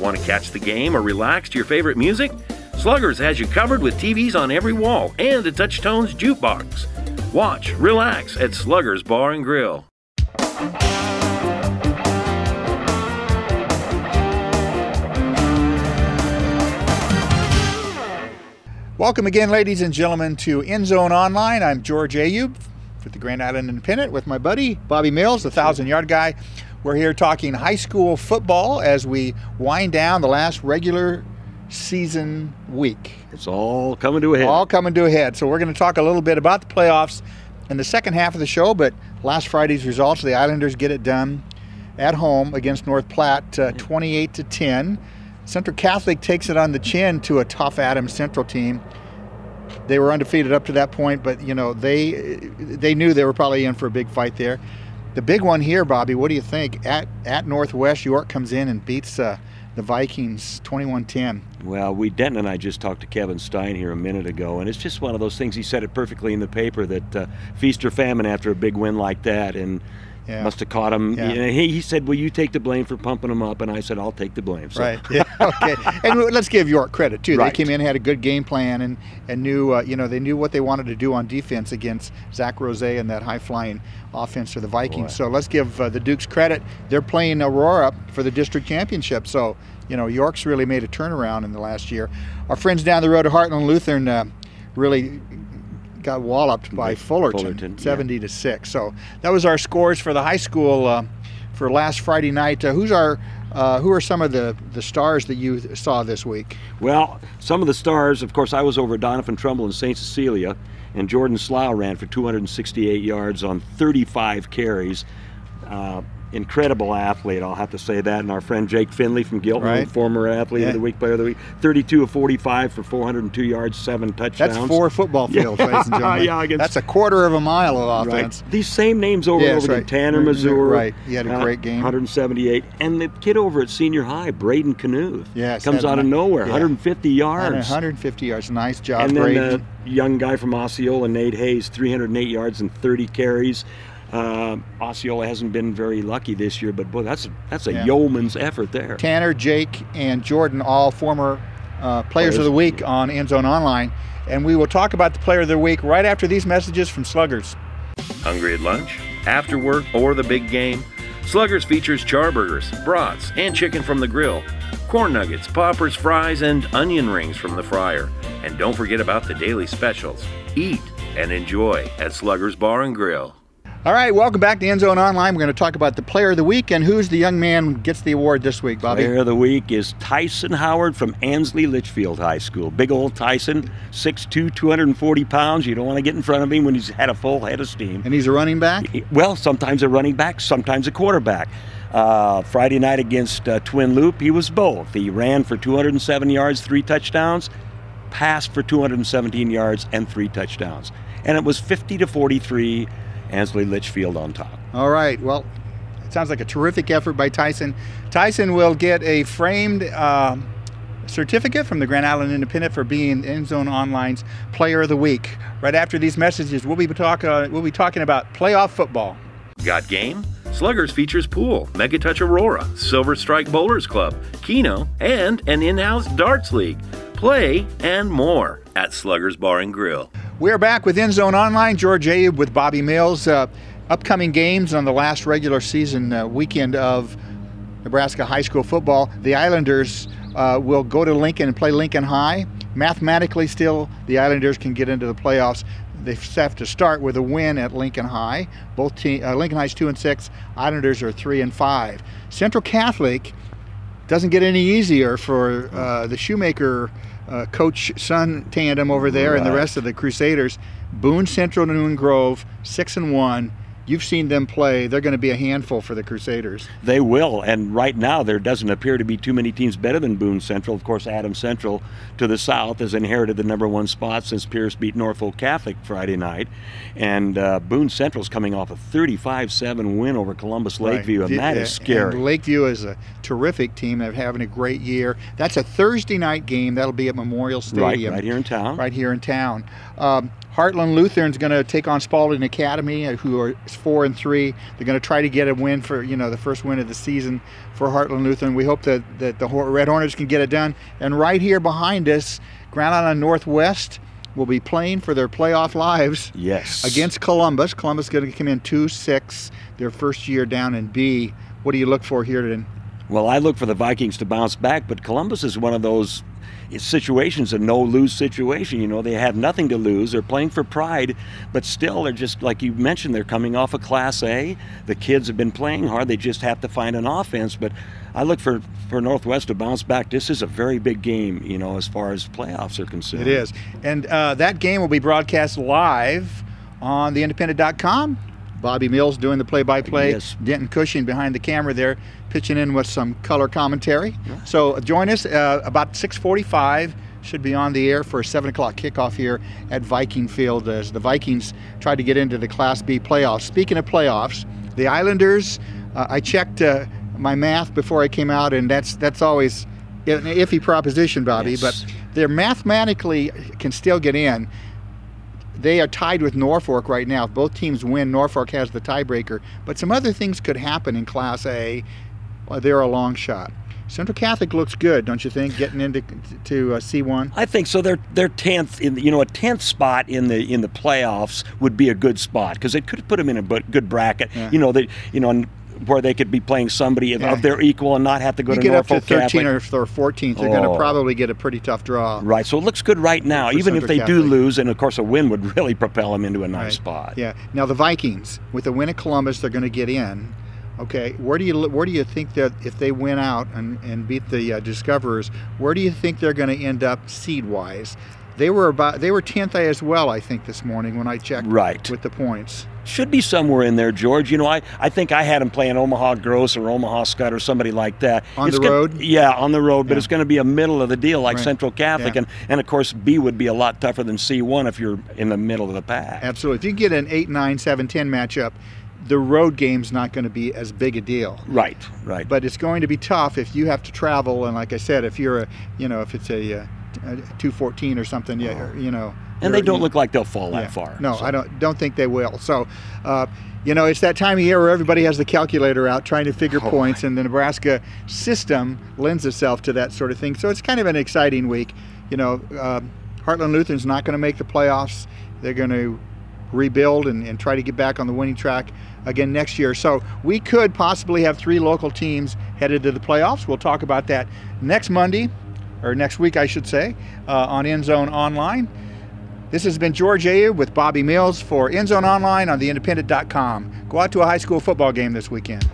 Want to catch the game or relax to your favorite music? Sluggers has you covered with TVs on every wall and a Touchtones jukebox. Watch, relax at Sluggers Bar and Grill. Welcome again, ladies and gentlemen, to End Zone Online. I'm George Ayub with the Grand Island Independent with my buddy Bobby Mills, the 1,000-yard guy. We're here talking high school football as we wind down the last regular season week. It's all coming to a head. All coming to a head. So we're going to talk a little bit about the playoffs in the second half of the show, but last Friday's results, the Islanders get it done at home against North Platte, 28-10. Central Catholic takes it on the chin to a tough Adams Central team. They were undefeated up to that point, but you know they knew they were probably in for a big fight there. The big one here, Bobby, what do you think? At Northwest, York comes in and beats the Vikings 21-10. Well, Denton and I just talked to Kevin Stein here a minute ago, and it's just one of those things. He said it perfectly in the paper that feast or famine after a big win like that, and must have caught him. Yeah. He said, "Will you take the blame for pumping him up?" And I said, "I'll take the blame." So. Right. Yeah. Okay. And let's give York credit too. Right. They came in, had a good game plan, and knew they knew what they wanted to do on defense against Zach Rose and that high-flying offense for the Vikings. Boy. So let's give the Dukes credit. They're playing Aurora for the district championship. So York's really made a turnaround in the last year. Our friends down the road at Heartland Lutheran really got walloped by Fullerton 70-6. So that was our scores for the high school for last Friday night. Who are some of the stars that you saw this week? Well, some of the stars, of course, I was over at Donovan Trumbull and St. Cecilia, and Jordan Slough ran for 268 yards on 35 carries. Incredible athlete, I'll have to say that. And our friend Jake Finley from Gilton, right. Former athlete of the week, player of the week, 32 of 45 for 402 yards, 7 touchdowns. That's 4 football fields, ladies and gentlemen. That's a quarter of a mile of offense. Right. These same names over in Tanner, Missouri. Right, he had a great game. 178. And the kid over at Senior High, Braden Knuth, comes out of nowhere, 150 yards. 150 yards, nice job, and Braden. And then the young guy from Osceola, Nate Hayes, 308 yards and 30 carries. Osceola hasn't been very lucky this year, but boy, that's a yeoman's effort there. Tanner, Jake, and Jordan, all former players of the week on End Zone Online, and we will talk about the player of the week right after these messages from Sluggers. Hungry at lunch, after work, or the big game? Sluggers features charburgers, brats, and chicken from the grill, corn nuggets, poppers, fries, and onion rings from the fryer. And don't forget about the daily specials. Eat and enjoy at Sluggers Bar and Grill. All right, welcome back to End Zone Online. We're going to talk about the player of the week, and who's the young man who gets the award this week, Bobby? Player of the week is Tyson Howard from Ansley Litchfield High School. Big old Tyson, 6'2", 240 pounds. You don't want to get in front of him when he's had a full head of steam. And he's a running back? Well, sometimes a running back, sometimes a quarterback. Friday night against Twin Loop, he was both. He ran for 207 yards, 3 touchdowns, passed for 217 yards and 3 touchdowns. And it was 50-43. Ansley Litchfield on top. All right. Well, it sounds like a terrific effort by Tyson. Tyson will get a framed certificate from the Grand Island Independent for being End Zone Online's Player of the Week. Right after these messages, we'll be talking about playoff football. Got game? Sluggers features pool, Megatouch Aurora, Silver Strike Bowlers Club, Keno, and an in-house darts league. Play and more at Sluggers Bar and Grill. We're back with End Zone Online. George Ayub with Bobby Mills. Upcoming games on the last regular season weekend of Nebraska high school football. The Islanders will go to Lincoln and play Lincoln High. Mathematically still, the Islanders can get into the playoffs. They have to start with a win at Lincoln High. Lincoln High's 2-6. Islanders are 3-5. Central Catholic doesn't get any easier for the Shoemaker coach-son tandem over there, and the rest of the Crusaders. Boone Central, Newman Grove, 6-1. You've seen them play. They're going to be a handful for the Crusaders. They will, and right now there doesn't appear to be too many teams better than Boone Central. Of course, Adams Central to the south has inherited the #1 spot since Pierce beat Norfolk Catholic Friday night. And Boone Central's coming off a 35-7 win over Columbus Lakeview, and that is scary. And Lakeview is a terrific team. They're having a great year. That's a Thursday night game. That'll be at Memorial Stadium. Right here in town. Right here in town. Heartland Lutheran's going to take on Spalding Academy, who are 4-3. They're going to try to get a win for, the first win of the season for Heartland Lutheran. We hope that the Red Hornets can get it done. And right here behind us, Grand Island Northwest will be playing for their playoff lives. Yes. Against Columbus. Columbus is going to come in 2-6, their first year down in B. What do you look for here today? Well, I look for the Vikings to bounce back, but Columbus is one of those situations, a no-lose situation. They have nothing to lose. They're playing for pride, but still, they're just, like you mentioned, they're coming off of Class A. The kids have been playing hard. They just have to find an offense. But I look for Northwest to bounce back. This is a very big game, as far as playoffs are concerned. It is. And that game will be broadcast live on theindependent.com. Bobby Mills doing the play-by-play. Yes. Denton Cushing behind the camera there, pitching in with some color commentary. Right. So join us about 6:45. Should be on the air for a 7 o'clock kickoff here at Viking Field as the Vikings try to get into the Class B playoffs. Speaking of playoffs, the Islanders, I checked my math before I came out, and that's always an iffy proposition, Bobby, yes. But they're mathematically can still get in. They are tied with Norfolk right now. If both teams win, Norfolk has the tiebreaker. But some other things could happen in Class A. Well, they're a long shot. Central Catholic looks good, don't you think, getting into C1? I think so. They're 10th. A 10th spot in the playoffs would be a good spot because it could put them in a good bracket. Yeah. Where they could be playing somebody of their equal and not have to go to Norfolk Catholic. You get up to 13 or 14th, they're going to probably get a pretty tough draw. Right, so it looks good right now, even if they do lose, and of course a win would really propel them into a nice spot. Yeah. Now the Vikings, with a win at Columbus, they're going to get in. Okay, where do you think that if they win out and beat the Discoverers, where do you think they're going to end up seed-wise? They were 10th as well, I think, this morning when I checked with the points. Should be somewhere in there, George. I think I had them playing Omaha Gross or Omaha Scott or somebody like that. On the road? Yeah, on the road, but it's going to be a middle of the deal like Central Catholic. Yeah. And of course, B would be a lot tougher than C1 if you're in the middle of the pack. Absolutely. If you get an 8, 9, 7, 10 matchup, the road game's not going to be as big a deal. Right. But it's going to be tough if you have to travel, and like I said, if you're if it's a 214 or something, and they don't look like they'll fall that far. No, so. I don't think they will. So, it's that time of year where everybody has the calculator out trying to figure points, and the Nebraska system lends itself to that sort of thing. So it's kind of an exciting week. Heartland Lutheran's not going to make the playoffs. They're going to rebuild and try to get back on the winning track again next year. So we could possibly have 3 local teams headed to the playoffs. We'll talk about that next Monday, or next week, I should say, on Endzone Online. This has been George Ayub with Bobby Mills for Endzone Online on theindependent.com. Go out to a high school football game this weekend.